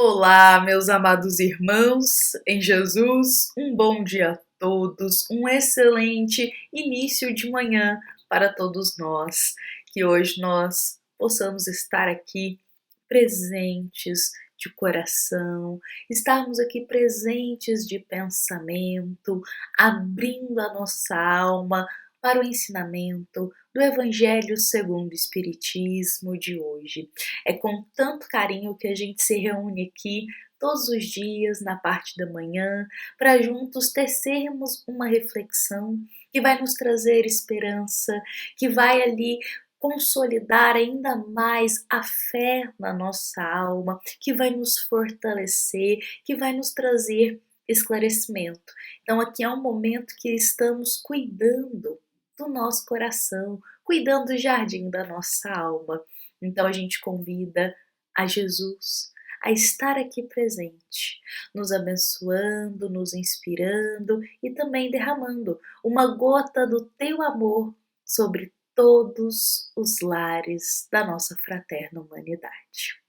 Olá, meus amados irmãos em Jesus, um bom dia a todos, um excelente início de manhã para todos nós. Que hoje nós possamos estar aqui presentes de coração, estarmos aqui presentes de pensamento, abrindo a nossa alma para o ensinamento do Evangelho segundo o Espiritismo de hoje. É com tanto carinho que a gente se reúne aqui todos os dias na parte da manhã para juntos tecermos uma reflexão que vai nos trazer esperança, que vai ali consolidar ainda mais a fé na nossa alma, que vai nos fortalecer, que vai nos trazer esclarecimento. Então aqui é um momento que estamos cuidando do nosso coração, cuidando do jardim da nossa alma. Então a gente convida a Jesus a estar aqui presente, nos abençoando, nos inspirando e também derramando uma gota do teu amor sobre todos os lares da nossa fraterna humanidade.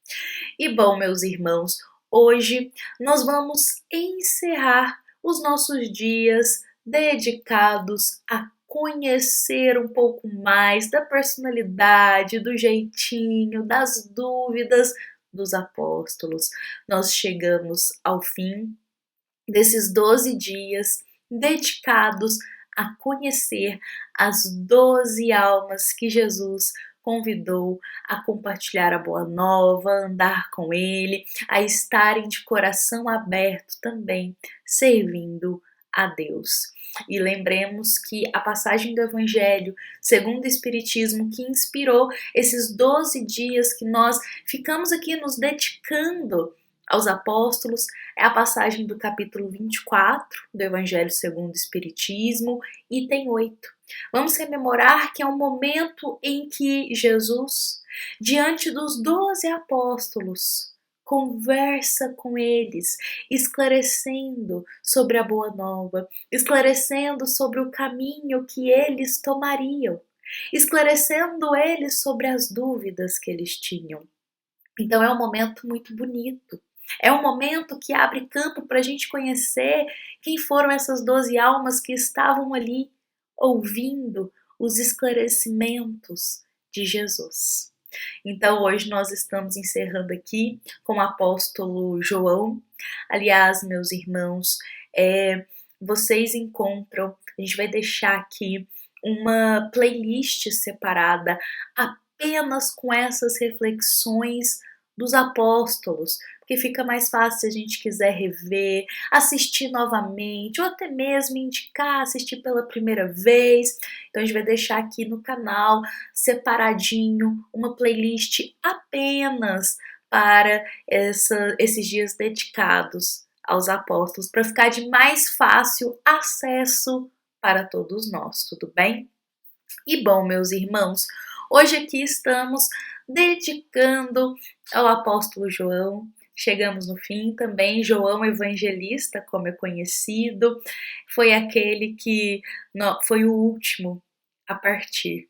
E bom, meus irmãos, hoje nós vamos encerrar os nossos dias dedicados a conhecer um pouco mais da personalidade, do jeitinho, das dúvidas dos apóstolos. Nós chegamos ao fim desses 12 dias dedicados a conhecer as 12 almas que Jesus convidou a compartilhar a boa nova, a andar com ele, a estarem de coração aberto também, servindo a Deus. E lembremos que a passagem do Evangelho segundo o Espiritismo que inspirou esses 12 dias que nós ficamos aqui nos dedicando aos apóstolos é a passagem do capítulo 24 do Evangelho segundo o Espiritismo, item 8. Vamos rememorar que é um momento em que Jesus, diante dos 12 apóstolos, conversa com eles, esclarecendo sobre a boa nova, esclarecendo sobre o caminho que eles tomariam, esclarecendo eles sobre as dúvidas que eles tinham. Então é um momento muito bonito. É um momento que abre campo para a gente conhecer quem foram essas 12 almas que estavam ali ouvindo os esclarecimentos de Jesus. Então hoje nós estamos encerrando aqui com o apóstolo João. Aliás, meus irmãos, vocês encontram, a gente vai deixar aqui uma playlist separada apenas com essas reflexões dos apóstolos, porque fica mais fácil se a gente quiser rever, assistir novamente, ou até mesmo indicar, assistir pela primeira vez. Então a gente vai deixar aqui no canal, separadinho, uma playlist apenas para esses dias dedicados aos apóstolos, para ficar de mais fácil acesso para todos nós, tudo bem? E bom, meus irmãos, hoje aqui estamos dedicando ao apóstolo João. Chegamos no fim também, João Evangelista, como é conhecido, foi aquele que foi o último a partir.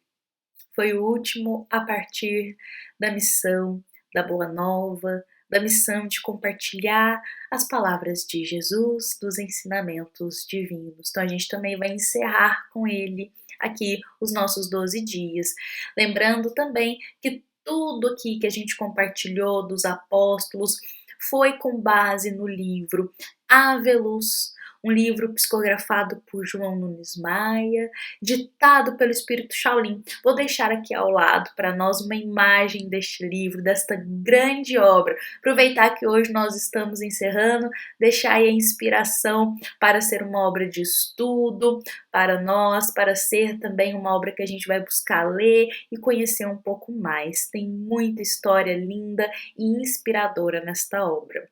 Foi o último a partir da missão da Boa Nova, da missão de compartilhar as palavras de Jesus, dos ensinamentos divinos. Então a gente também vai encerrar com ele aqui os nossos 12 dias. Lembrando também que tudo aqui que a gente compartilhou dos apóstolos foi com base no livro Ave Luz, um livro psicografado por João Nunes Maia, ditado pelo Espírito Shaolin. Vou deixar aqui ao lado para nós uma imagem deste livro, desta grande obra. Aproveitar que hoje nós estamos encerrando, deixar aí a inspiração para ser uma obra de estudo para nós, para ser também uma obra que a gente vai buscar ler e conhecer um pouco mais. Tem muita história linda e inspiradora nesta obra.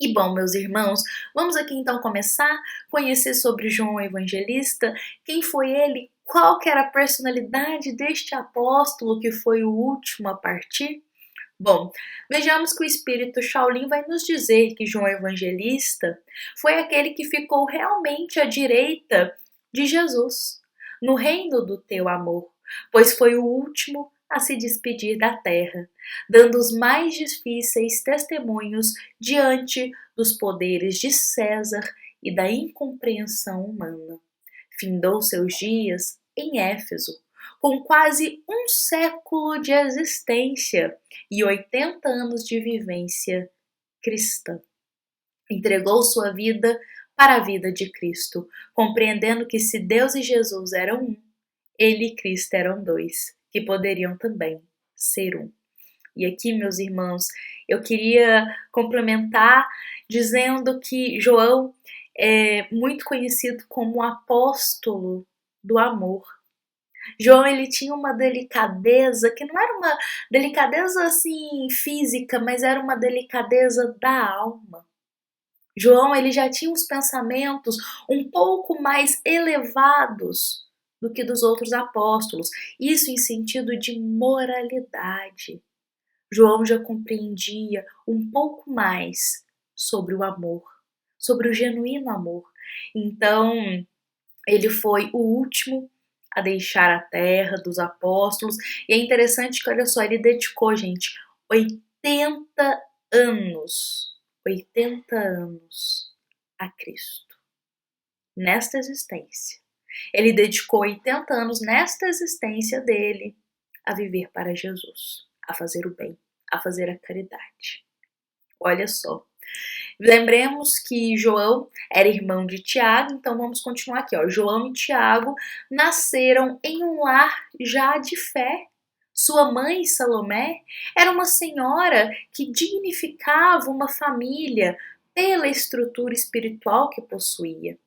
E bom, meus irmãos, vamos aqui então começar a conhecer sobre João Evangelista, quem foi ele, qual que era a personalidade deste apóstolo que foi o último a partir? Bom, vejamos que o Espírito Shaolin vai nos dizer que João Evangelista foi aquele que ficou realmente à direita de Jesus, no reino do teu amor, pois foi o último a se despedir da terra, dando os mais difíceis testemunhos diante dos poderes de César e da incompreensão humana. Findou seus dias em Éfeso, com quase um século de existência e 80 anos de vivência cristã. Entregou sua vida para a vida de Cristo, compreendendo que se Deus e Jesus eram um, ele e Cristo eram dois, que poderiam também ser um. E aqui, meus irmãos, eu queria complementar dizendo que João é muito conhecido como o apóstolo do amor. João, ele tinha uma delicadeza que não era uma delicadeza assim física, mas era uma delicadeza da alma. João, ele já tinha uns pensamentos um pouco mais elevados do que dos outros apóstolos, isso em sentido de moralidade. João já compreendia um pouco mais sobre o amor, sobre o genuíno amor. Então, ele foi o último a deixar a terra dos apóstolos. E é interessante que, olha só, ele dedicou, gente, 80 anos a Cristo, nesta existência. Ele dedicou 80 anos nesta existência dele a viver para Jesus, a fazer o bem, a fazer a caridade. Olha só. Lembremos que João era irmão de Tiago, então vamos continuar aqui. João e Tiago nasceram em um lar já de fé. Sua mãe, Salomé, era uma senhora que dignificava uma família pela estrutura espiritual que possuía.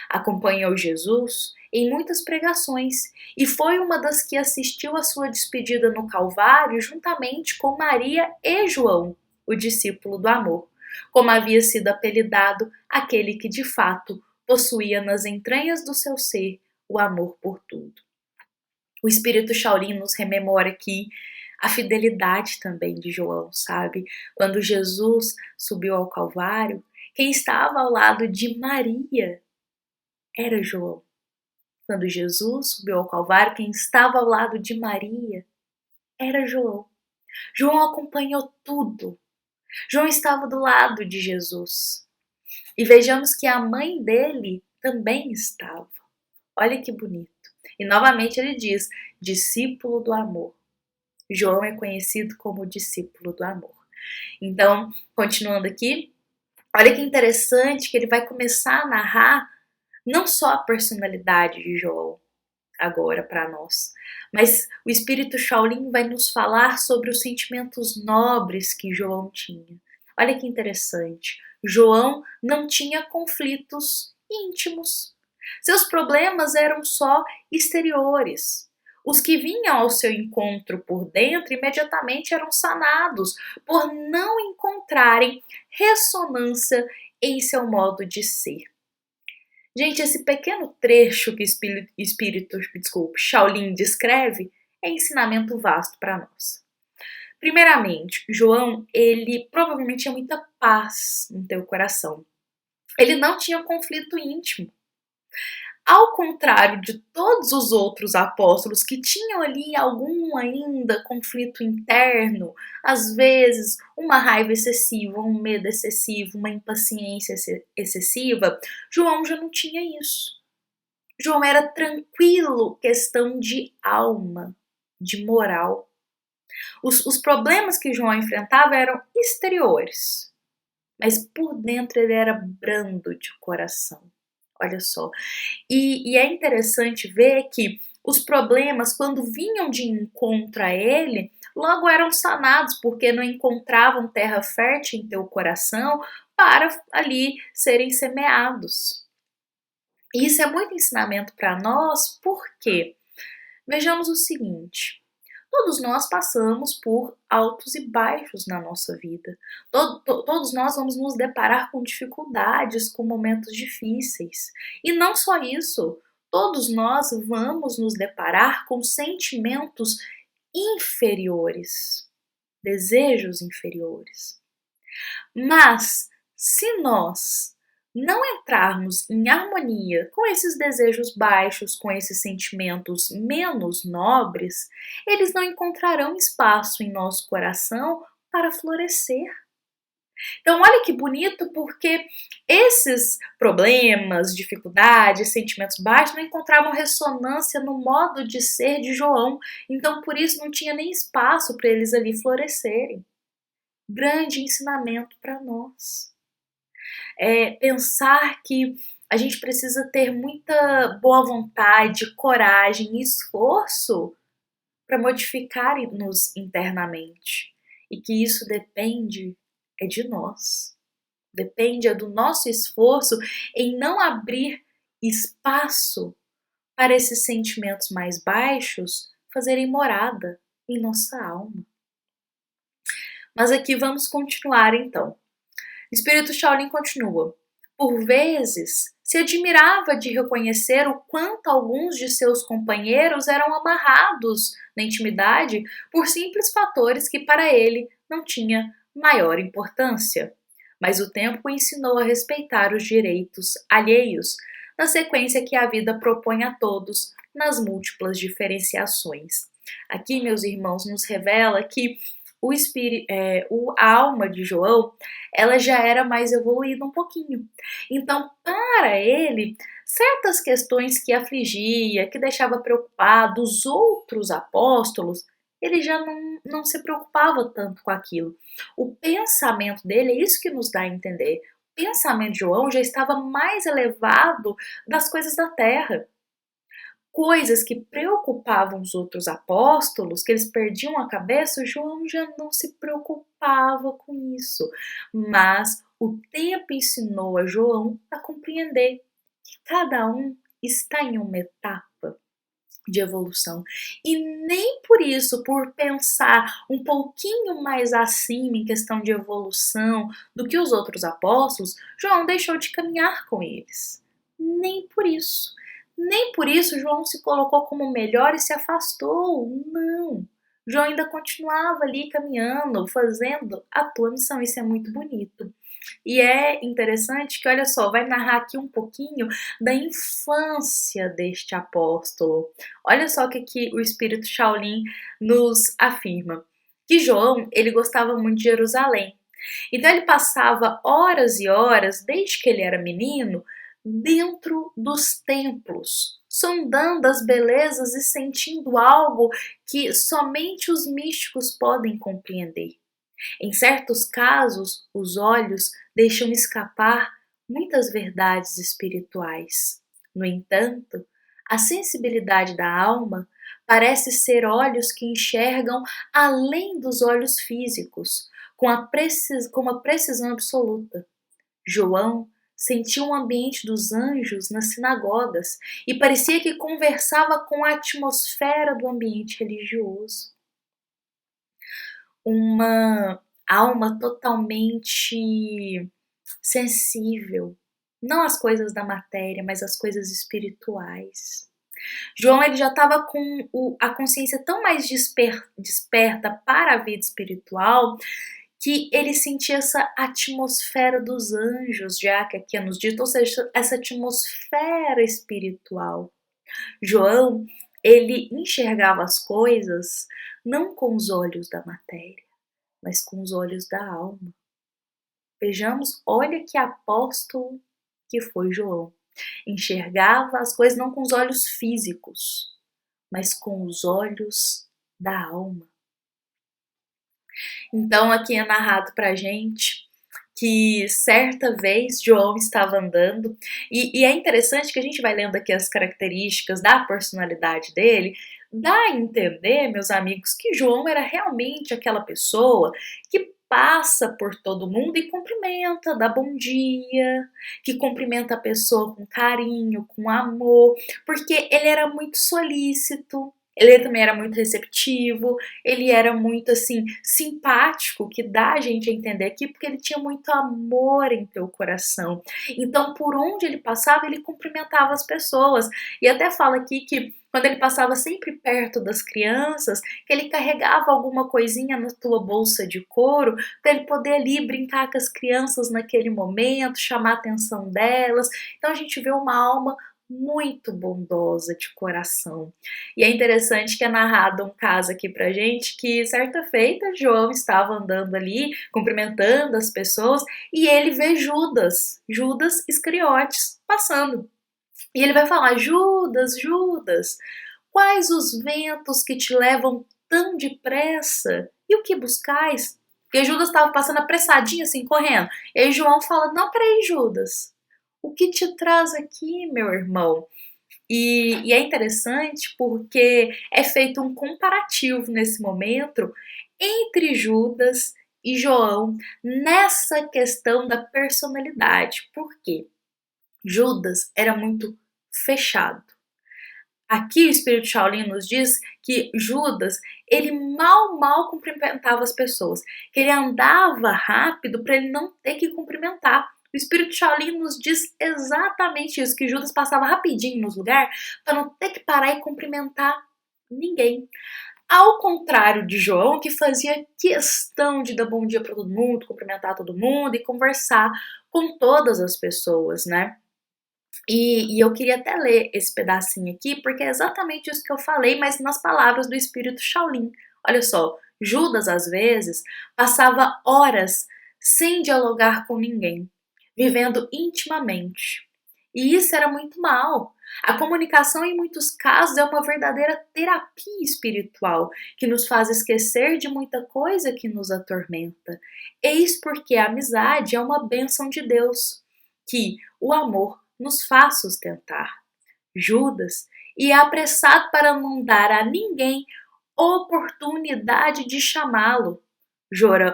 Acompanhou Jesus em muitas pregações e foi uma das que assistiu à sua despedida no Calvário juntamente com Maria e João, o discípulo do amor, como havia sido apelidado aquele que de fato possuía nas entranhas do seu ser o amor por tudo. O Espírito Shaolin nos rememora aqui a fidelidade também de João, sabe? Quando Jesus subiu ao Calvário, quem estava ao lado de Maria era João. Quando Jesus subiu ao Calvário, quem estava ao lado de Maria era João. João acompanhou tudo. João estava do lado de Jesus. E vejamos que a mãe dele também estava. Olha que bonito. E novamente ele diz, discípulo do amor. João é conhecido como discípulo do amor. Então, continuando aqui, olha que interessante que ele vai começar a narrar não só a personalidade de João agora para nós, mas o Espírito Shaolin vai nos falar sobre os sentimentos nobres que João tinha. Olha que interessante. João não tinha conflitos íntimos. Seus problemas eram só exteriores. Os que vinham ao seu encontro por dentro imediatamente eram sanados por não encontrarem ressonância em seu modo de ser. Gente, esse pequeno trecho que Shaolin descreve é ensinamento vasto para nós. Primeiramente, João, ele provavelmente tinha muita paz no teu coração. Ele não tinha conflito íntimo. Ao contrário de todos os outros apóstolos que tinham ali algum ainda conflito interno, às vezes uma raiva excessiva, um medo excessivo, uma impaciência excessiva, João já não tinha isso. João era tranquilo, questão de alma, de moral. Os problemas que João enfrentava eram exteriores, mas por dentro ele era brando de coração. Olha só. E é interessante ver que os problemas, quando vinham de encontro a ele, logo eram sanados, porque não encontravam terra fértil em teu coração para ali serem semeados. E isso é muito ensinamento para nós, porque vejamos o seguinte: todos nós passamos por altos e baixos na nossa vida. Todos nós vamos nos deparar com dificuldades, com momentos difíceis. E não só isso, todos nós vamos nos deparar com sentimentos inferiores, desejos inferiores. Mas, se nós não entrarmos em harmonia com esses desejos baixos, com esses sentimentos menos nobres, eles não encontrarão espaço em nosso coração para florescer. Então, olha que bonito, porque esses problemas, dificuldades, sentimentos baixos não encontravam ressonância no modo de ser de João. Então, por isso, não tinha nem espaço para eles ali florescerem. Grande ensinamento para nós. Pensar que a gente precisa ter muita boa vontade, coragem e esforço para modificar-nos internamente. E que isso depende de nós. Depende do nosso esforço em não abrir espaço para esses sentimentos mais baixos fazerem morada em nossa alma. Mas aqui vamos continuar então. O espírito Shaolin continua. Por vezes, se admirava de reconhecer o quanto alguns de seus companheiros eram amarrados na intimidade por simples fatores que para ele não tinha maior importância. Mas o tempo o ensinou a respeitar os direitos alheios, na sequência que a vida propõe a todos nas múltiplas diferenciações. Aqui, meus irmãos, nos revela que a alma de João, ela já era mais evoluída um pouquinho. Então, para ele, certas questões que afligia, que deixava preocupado os outros apóstolos, ele já não se preocupava tanto com aquilo. O pensamento dele, é isso que nos dá a entender. O pensamento de João já estava mais elevado das coisas da terra. Coisas que preocupavam os outros apóstolos, que eles perdiam a cabeça, João já não se preocupava com isso. Mas o tempo ensinou a João a compreender que cada um está em uma etapa de evolução. E nem por isso, por pensar um pouquinho mais acima em questão de evolução do que os outros apóstolos, João deixou de caminhar com eles. Nem por isso. Nem por isso João se colocou como melhor e se afastou. Não. João ainda continuava ali caminhando, fazendo a tua missão. Isso é muito bonito. E é interessante que, olha só, vai narrar aqui um pouquinho da infância deste apóstolo. Olha só o que o espírito Shaolin nos afirma. Que João, ele gostava muito de Jerusalém. Então ele passava horas e horas, desde que ele era menino, dentro dos templos, sondando as belezas e sentindo algo que somente os místicos podem compreender. Em certos casos, os olhos deixam escapar muitas verdades espirituais. No entanto, a sensibilidade da alma parece ser olhos que enxergam além dos olhos físicos, com uma precisão absoluta. João sentiu o ambiente dos anjos nas sinagogas e parecia que conversava com a atmosfera do ambiente religioso. Uma alma totalmente sensível, não às coisas da matéria, mas às coisas espirituais. João ele já estava com a consciência tão mais desperta para a vida espiritual que ele sentia essa atmosfera dos anjos, já que aqui é nos dito, ou seja, essa atmosfera espiritual. João, ele enxergava as coisas não com os olhos da matéria, mas com os olhos da alma. Vejamos, olha que apóstolo que foi João. Enxergava as coisas não com os olhos físicos, mas com os olhos da alma. Então aqui é narrado pra gente que certa vez João estava andando, e é interessante que a gente vai lendo aqui as características da personalidade dele, dá a entender, meus amigos, que João era realmente aquela pessoa que passa por todo mundo e cumprimenta, dá bom dia, que cumprimenta a pessoa com carinho, com amor, porque ele era muito solícito. Ele também era muito receptivo, ele era muito, assim, simpático, que dá a gente a entender aqui, porque ele tinha muito amor em teu coração. Então, por onde ele passava, ele cumprimentava as pessoas. E até fala aqui que quando ele passava sempre perto das crianças, que ele carregava alguma coisinha na tua bolsa de couro para ele poder ali brincar com as crianças naquele momento, chamar a atenção delas. Então a gente vê uma alma muito bondosa de coração. E é interessante que é narrado um caso aqui pra gente que certa feita João estava andando ali, cumprimentando as pessoas, e ele vê Judas Iscariotes passando. E ele vai falar: Judas, Judas, quais os ventos que te levam tão depressa? E o que buscais? Porque Judas estava passando apressadinho assim, correndo. E aí João fala: não, peraí, Judas, o que te traz aqui, meu irmão? E é interessante porque é feito um comparativo nesse momento entre Judas e João nessa questão da personalidade. Por quê? Judas era muito fechado. Aqui o Espírito Shaolin nos diz que Judas, ele mal cumprimentava as pessoas, que ele andava rápido para ele não ter que cumprimentar. O Espírito Shaolin nos diz exatamente isso, que Judas passava rapidinho nos lugares para não ter que parar e cumprimentar ninguém. Ao contrário de João, que fazia questão de dar bom dia para todo mundo, cumprimentar todo mundo e conversar com todas as pessoas, né? E eu queria até ler esse pedacinho aqui, porque é exatamente isso que eu falei, mas nas palavras do Espírito Shaolin. Olha só, Judas, às vezes, passava horas sem dialogar com ninguém, vivendo intimamente. E isso era muito mal. A comunicação, em muitos casos, é uma verdadeira terapia espiritual, que nos faz esquecer de muita coisa que nos atormenta. Eis porque a amizade é uma bênção de Deus, que o amor nos faz sustentar. Judas ia apressado para não dar a ninguém oportunidade de chamá-lo.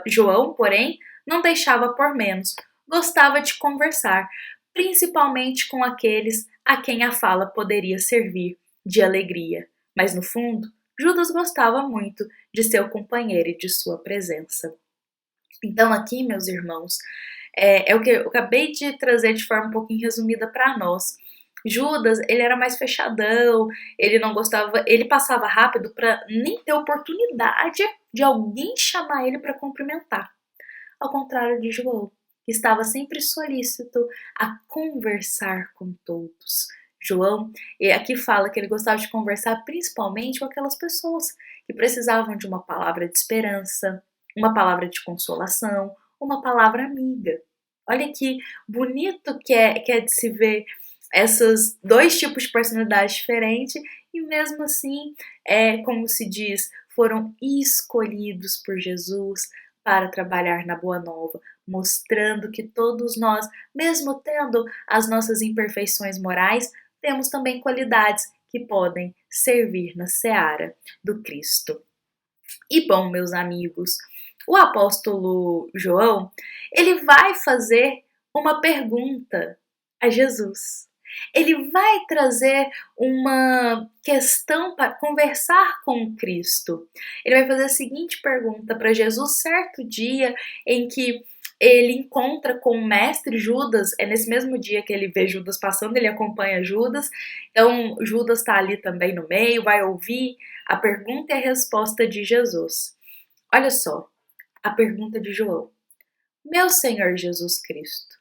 João, porém, não deixava por menos, gostava de conversar, principalmente com aqueles a quem a fala poderia servir de alegria. Mas no fundo, Judas gostava muito de seu companheiro e de sua presença. Então, aqui, meus irmãos, é o que eu acabei de trazer de forma um pouquinho resumida para nós. Judas, ele era mais fechadão, ele não gostava, ele passava rápido para nem ter oportunidade de alguém chamar ele para cumprimentar. Ao contrário de João, que estava sempre solícito a conversar com todos. João, e aqui fala que ele gostava de conversar principalmente com aquelas pessoas que precisavam de uma palavra de esperança, uma palavra de consolação, uma palavra amiga. Olha que bonito que é de se ver esses dois tipos de personalidade diferentes e mesmo assim, como se diz, foram escolhidos por Jesus para trabalhar na Boa Nova, mostrando que todos nós, mesmo tendo as nossas imperfeições morais, temos também qualidades que podem servir na seara do Cristo. E bom, meus amigos, o apóstolo João, ele vai fazer uma pergunta a Jesus. Ele vai trazer uma questão para conversar com Cristo. Ele vai fazer a seguinte pergunta para Jesus certo dia em que ele encontra com o mestre Judas, é nesse mesmo dia que ele vê Judas passando, ele acompanha Judas, então Judas está ali também no meio, vai ouvir a pergunta e a resposta de Jesus. Olha só, a pergunta de João. Meu Senhor Jesus Cristo,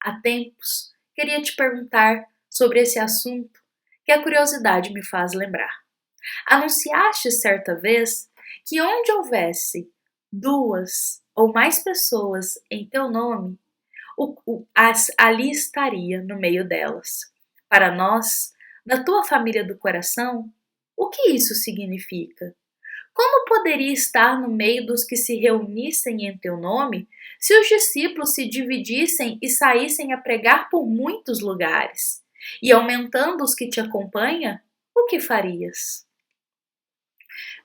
há tempos queria te perguntar sobre esse assunto que a curiosidade me faz lembrar. Anunciaste certa vez que onde houvesse duas ou mais pessoas em teu nome, ali estaria no meio delas. Para nós, da tua família do coração, o que isso significa? Como poderia estar no meio dos que se reunissem em teu nome, se os discípulos se dividissem e saíssem a pregar por muitos lugares? E aumentando os que te acompanham, o que farias?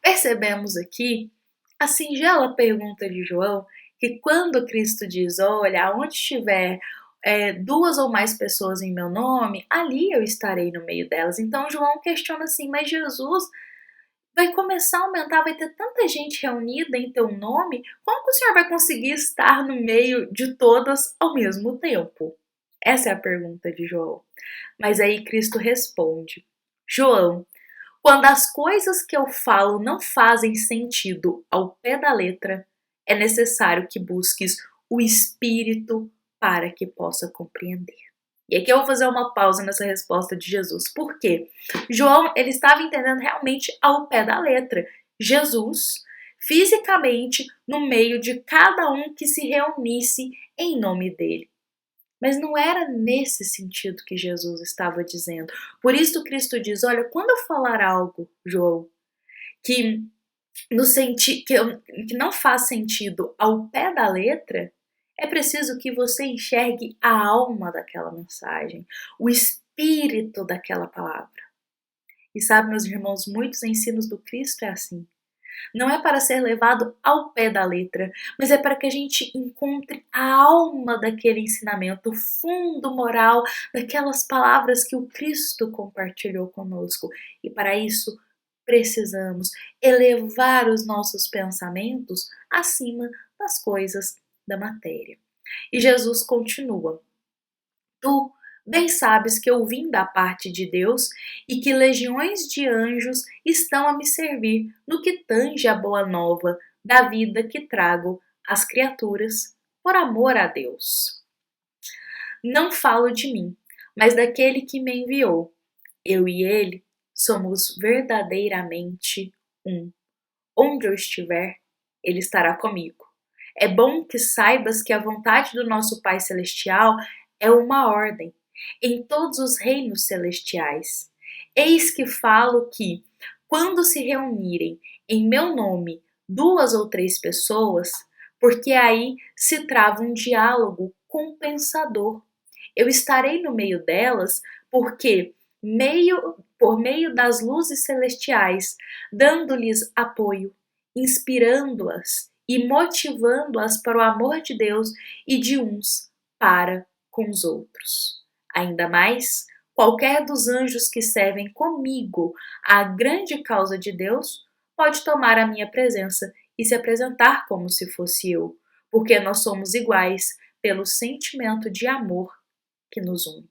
Percebemos aqui a singela pergunta de João, que quando Cristo diz, olha, onde estiver duas ou mais pessoas em meu nome, ali eu estarei no meio delas. Então João questiona assim, mas Jesus vai começar a aumentar, vai ter tanta gente reunida em teu nome, como que o Senhor vai conseguir estar no meio de todas ao mesmo tempo? Essa é a pergunta de João. Mas aí Cristo responde, João, Quando as coisas que eu falo não fazem sentido ao pé da letra, é necessário que busques o Espírito para que possa compreender. E aqui eu vou fazer uma pausa nessa resposta de Jesus. Por quê? João, ele estava entendendo realmente ao pé da letra. Jesus, fisicamente, no meio de cada um que se reunisse em nome dele. Mas não era nesse sentido que Jesus estava dizendo. Por isso Cristo diz, olha, quando eu falar algo, João, que, que não faz sentido ao pé da letra, é preciso que você enxergue a alma daquela mensagem, o espírito daquela palavra. E sabe, meus irmãos, muitos ensinos do Cristo é assim. Não é para ser levado ao pé da letra, mas é para que a gente encontre a alma daquele ensinamento, o fundo moral daquelas palavras que o Cristo compartilhou conosco. E para isso, precisamos elevar os nossos pensamentos acima das coisas da matéria. E Jesus continua: Tu bem sabes que eu vim da parte de Deus e que legiões de anjos estão a me servir no que tange a boa nova da vida que trago às criaturas por amor a Deus. Não falo de mim, mas daquele que me enviou. Eu e ele somos verdadeiramente um. Onde eu estiver, ele estará comigo. É bom que saibas que a vontade do nosso Pai Celestial é uma ordem em todos os reinos celestiais. Eis que falo que, quando se reunirem em meu nome 2 ou 3 pessoas, porque aí se trava um diálogo compensador. Eu estarei no meio delas, porque por meio das luzes celestiais, dando-lhes apoio, inspirando-as e motivando-as para o amor de Deus e de uns para com os outros. Ainda mais, qualquer dos anjos que servem comigo à grande causa de Deus pode tomar a minha presença e se apresentar como se fosse eu, porque nós somos iguais pelo sentimento de amor que nos une.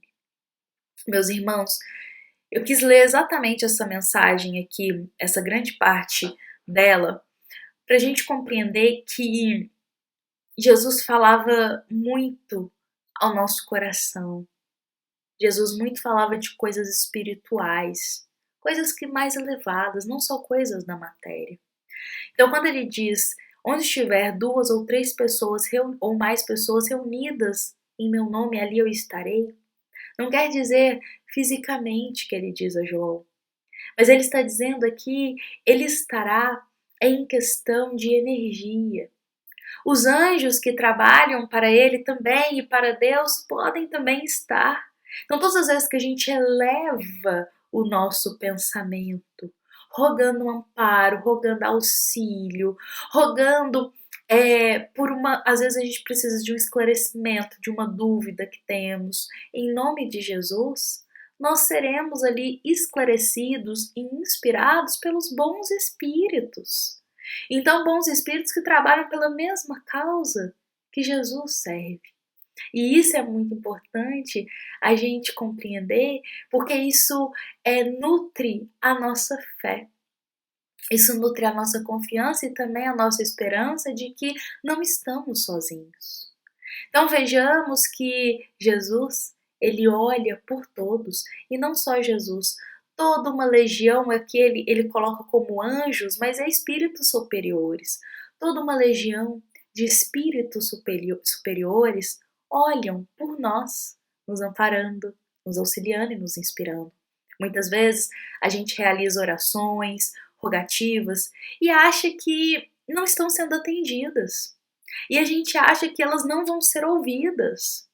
Meus irmãos, eu quis ler exatamente essa mensagem aqui, essa grande parte dela, para a gente compreender que Jesus falava muito ao nosso coração. Jesus muito falava de coisas espirituais, coisas que mais elevadas, não só coisas da matéria. Então, quando ele diz, onde estiver 2 ou 3 pessoas ou mais pessoas reunidas em meu nome, ali eu estarei, não quer dizer fisicamente que ele diz a João, mas ele está dizendo aqui, ele estará em questão de energia. Os anjos que trabalham para ele também e para Deus podem também estar. Então, todas as vezes que a gente eleva o nosso pensamento, rogando um amparo, rogando auxílio, rogando às vezes a gente precisa de um esclarecimento, de uma dúvida que temos. Em nome de Jesus, nós seremos ali esclarecidos e inspirados pelos bons espíritos. Então, bons espíritos que trabalham pela mesma causa que Jesus serve. E isso é muito importante a gente compreender, porque isso nutre a nossa fé. Isso nutre a nossa confiança e também a nossa esperança de que não estamos sozinhos. Então vejamos que Jesus, ele olha por todos, e não só Jesus, toda uma legião aqui ele coloca como anjos, mas é espíritos superiores. Toda uma legião de espíritos superiores olham por nós, nos amparando, nos auxiliando e nos inspirando. Muitas vezes a gente realiza orações, rogativas e acha que não estão sendo atendidas. E a gente acha que elas não vão ser ouvidas.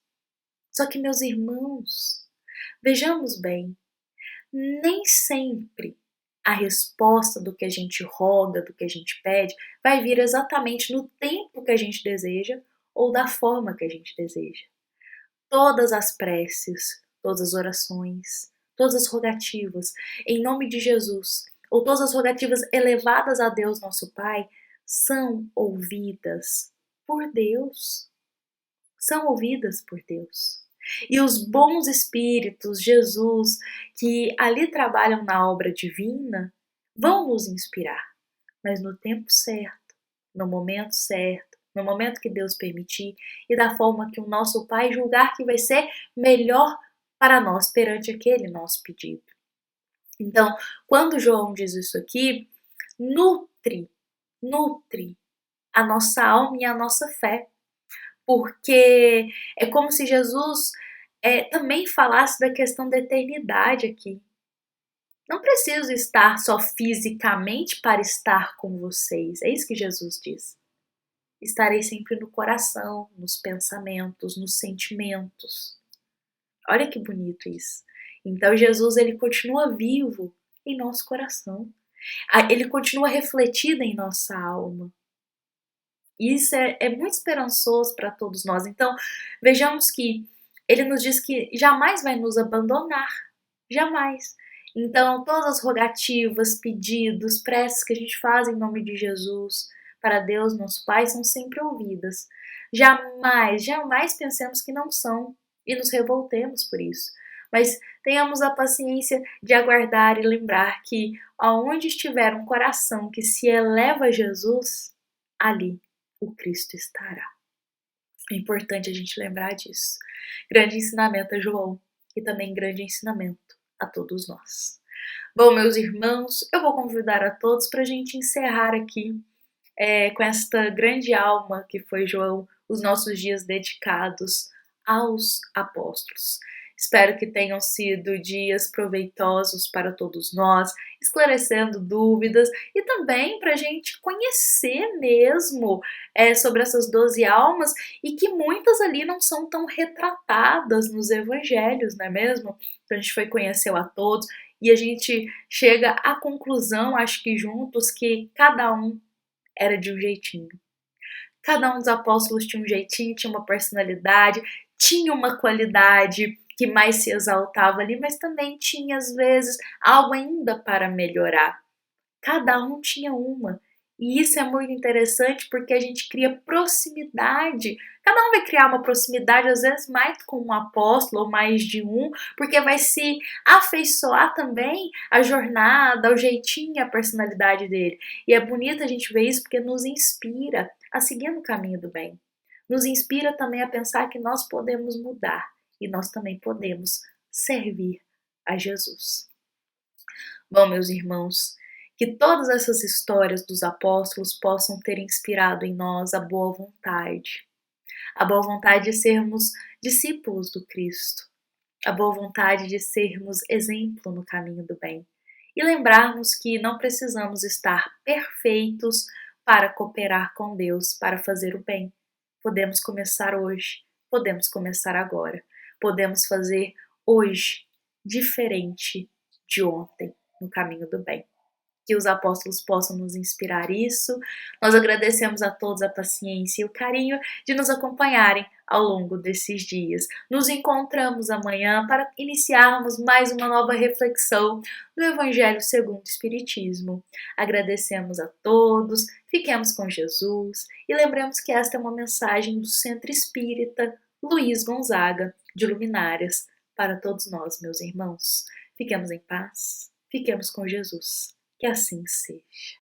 Só que, meus irmãos, vejamos bem, nem sempre a resposta do que a gente roga, do que a gente pede, vai vir exatamente no tempo que a gente deseja ou da forma que a gente deseja. Todas as preces, todas as orações, todas as rogativas, em nome de Jesus, ou todas as rogativas elevadas a Deus, nosso Pai, são ouvidas por Deus. São ouvidas por Deus. E os bons espíritos, Jesus, que ali trabalham na obra divina, vão nos inspirar, mas no tempo certo, no momento certo, no momento que Deus permitir e da forma que o nosso Pai julgar que vai ser melhor para nós perante aquele nosso pedido. Então, quando João diz isso aqui, nutre a nossa alma e a nossa fé, porque é como se Jesus também falasse da questão da eternidade aqui. Não preciso estar só fisicamente para estar com vocês, é isso que Jesus diz. Estarei sempre no coração, nos pensamentos, nos sentimentos. Olha que bonito isso. Então Jesus ele continua vivo em nosso coração. Ele continua refletido em nossa alma. Isso é muito esperançoso para todos nós. Então, vejamos que ele nos diz que jamais vai nos abandonar. Jamais. Então, todas as rogativas, pedidos, preces que a gente faz em nome de Jesus para Deus, nosso Pai, são sempre ouvidas. Jamais, jamais pensemos que não são e nos revoltemos por isso. Mas tenhamos a paciência de aguardar e lembrar que aonde estiver um coração que se eleva a Jesus, ali o Cristo estará. É importante a gente lembrar disso. Grande ensinamento a João e também grande ensinamento a todos nós. Bom, meus irmãos, eu vou convidar a todos para a gente encerrar aqui com esta grande alma que foi João, os nossos dias dedicados aos apóstolos. Espero que tenham sido dias proveitosos para todos nós, esclarecendo dúvidas e também para a gente conhecer mesmo sobre essas 12 almas e que muitas ali não são tão retratadas nos evangelhos, não é mesmo? Então a gente foi conhecer a todos e a gente chega à conclusão, acho que juntos, que cada um era de um jeitinho. Cada um dos apóstolos tinha um jeitinho, tinha uma personalidade, tinha uma qualidade que mais se exaltava ali, mas também tinha, às vezes, algo ainda para melhorar. Cada um tinha uma. E isso é muito interessante porque a gente cria proximidade. Cada um vai criar uma proximidade, às vezes, mais com um apóstolo ou mais de um, porque vai se afeiçoar também a jornada, ao jeitinho, a personalidade dele. E é bonito a gente ver isso porque nos inspira a seguir no caminho do bem. Nos inspira também a pensar que nós podemos mudar e nós também podemos servir a Jesus. Bom, meus irmãos, que todas essas histórias dos apóstolos possam ter inspirado em nós a boa vontade de sermos discípulos do Cristo, a boa vontade de sermos exemplo no caminho do bem e lembrarmos que não precisamos estar perfeitos para cooperar com Deus, para fazer o bem. Podemos começar hoje, podemos começar agora, podemos fazer hoje diferente de ontem no caminho do bem. Que os apóstolos possam nos inspirar isso. Nós agradecemos a todos a paciência e o carinho de nos acompanharem ao longo desses dias. Nos encontramos amanhã para iniciarmos mais uma nova reflexão do Evangelho segundo o Espiritismo. Agradecemos a todos, fiquemos com Jesus e lembremos que esta é uma mensagem do Centro Espírita Luiz Gonzaga de Luminárias para todos nós, meus irmãos. Fiquemos em paz, fiquemos com Jesus. Que assim seja.